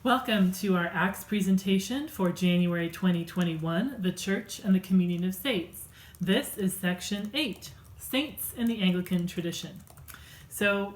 Welcome to our Acts presentation for January 2021, The Church and the Communion of Saints. This is section 8, Saints in the Anglican Tradition. So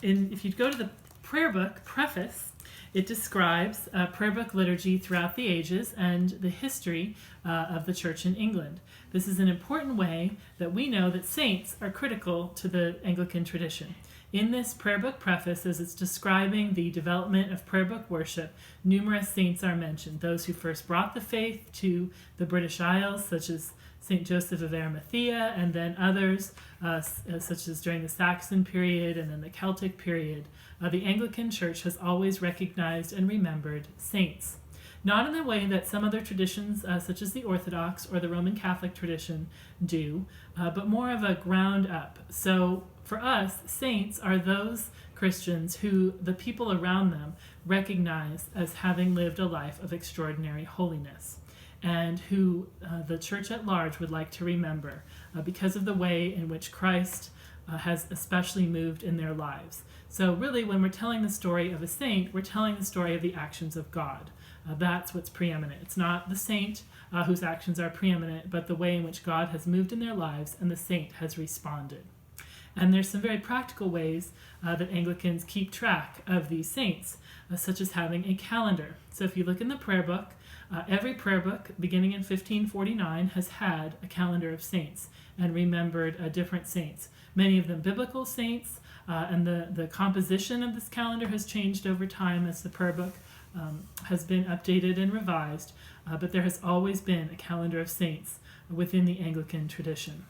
if you go to the prayer book preface, it describes prayer book liturgy throughout the ages and the history of the church in England. This is an important way that we know that saints are critical to the Anglican tradition. In this prayer book preface, as it's describing the development of prayer book worship, numerous saints are mentioned. Those who first brought the faith to the British Isles, such as St. Joseph of Arimathea, and then others, such as during the Saxon period and then the Celtic period. The Anglican Church has always recognized and remembered saints. Not in the way that some other traditions, such as the Orthodox or the Roman Catholic tradition, do, but more of a ground up. So for us, saints are those Christians who the people around them recognize as having lived a life of extraordinary holiness, and who the church at large would like to remember because of the way in which Christ has especially moved in their lives. So really, when we're telling the story of a saint, we're telling the story of the actions of God. That's what's preeminent. It's not the saint whose actions are preeminent, but the way in which God has moved in their lives and the saint has responded. And there's some very practical ways that Anglicans keep track of these saints, such as having a calendar. So if you look in the prayer book, every prayer book beginning in 1549 has had a calendar of saints and remembered different saints. Many of them biblical saints, and the composition of this calendar has changed over time as the prayer book has been updated and revised, but there has always been a calendar of saints within the Anglican tradition.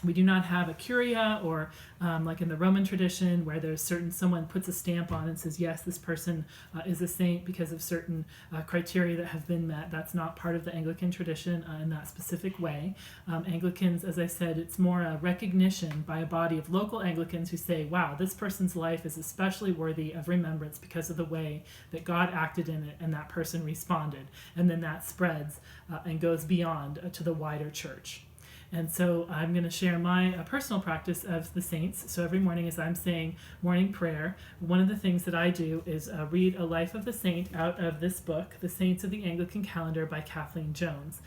We do not have a curia or like in the Roman tradition where there's someone puts a stamp on and says, yes, this person is a saint because of certain criteria that have been met. That's not part of the Anglican tradition in that specific way. Anglicans, as I said, it's more a recognition by a body of local Anglicans who say, wow, this person's life is especially worthy of remembrance because of the way that God acted in it and that person responded. And then that spreads and goes beyond to the wider church. And so I'm going to share my personal practice of the saints. So every morning as I'm saying morning prayer, one of the things that I do is read a life of the saint out of this book, The Saints of the Anglican Calendar by Kathleen Jones.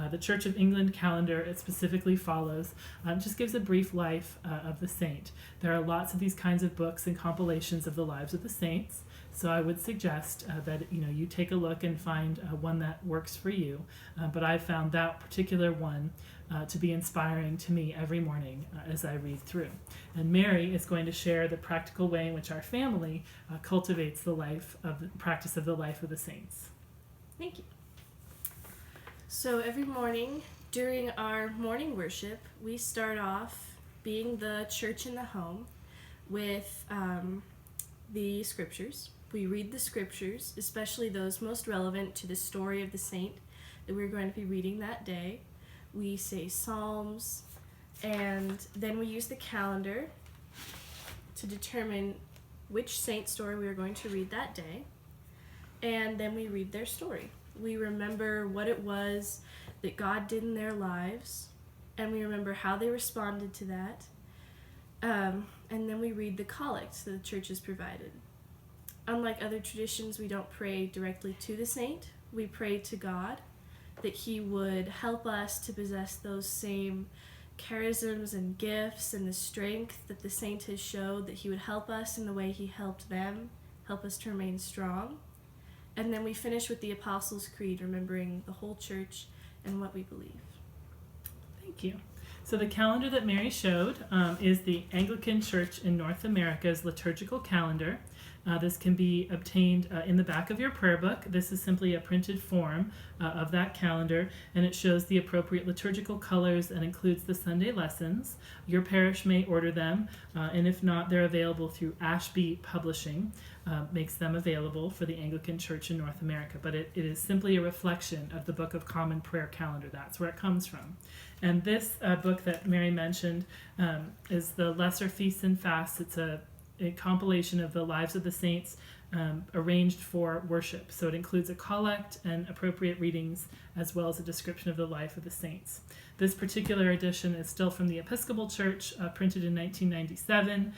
The Church of England calendar, it specifically follows, just gives a brief life of the saint. There are lots of these kinds of books and compilations of the lives of the saints. So I would suggest that you take a look and find one that works for you. But I found that particular one to be inspiring to me every morning as I read through. And Mary is going to share the practical way in which our family cultivates the practice of the life of the saints. Thank you. So every morning during our morning worship, we start off being the church in the home with the scriptures. We read the scriptures, especially those most relevant to the story of the saint that we're going to be reading that day. We say psalms, and then we use the calendar to determine which saint story we are going to read that day, and then we read their story. We remember what it was that God did in their lives, and we remember how they responded to that, and then we read the collect that the church has provided. Unlike other traditions, we don't pray directly to the saint. We pray to God that he would help us to possess those same charisms and gifts and the strength that the saint has showed, that he would help us in the way he helped them, help us to remain strong. And then we finish with the Apostles' Creed, remembering the whole church and what we believe. Thank you. So the calendar that Mary showed is the Anglican Church in North America's liturgical calendar. This can be obtained in the back of your prayer book. This is simply a printed form of that calendar, and it shows the appropriate liturgical colors and includes the Sunday lessons. Your parish may order them, and if not, they're available through Ashby Publishing, makes them available for the Anglican Church in North America. But it is simply a reflection of the Book of Common Prayer calendar. That's where it comes from. And this book that Mary mentioned is the Lesser Feasts and Fasts. a compilation of the lives of the saints arranged for worship. So it includes a collect and appropriate readings, as well as a description of the life of the saints. This particular edition is still from the Episcopal Church, printed in 1997.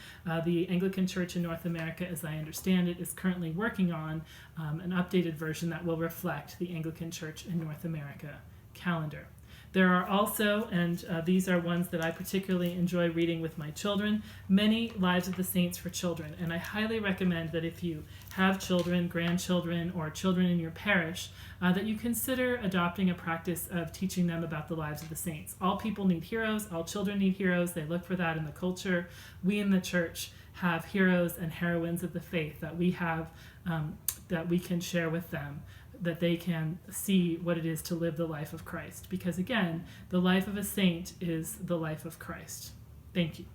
The Anglican Church in North America, as I understand it, is currently working on an updated version that will reflect the Anglican Church in North America calendar. There are also, and these are ones that I particularly enjoy reading with my children, many Lives of the Saints for children. And I highly recommend that if you have children, grandchildren, or children in your parish, that you consider adopting a practice of teaching them about the lives of the saints. All people need heroes. All children need heroes. They look for that in the culture. We in the church have heroes and heroines of the faith that we have, that we can share with them, that they can see what it is to live the life of Christ. Because again, the life of a saint is the life of Christ. Thank you.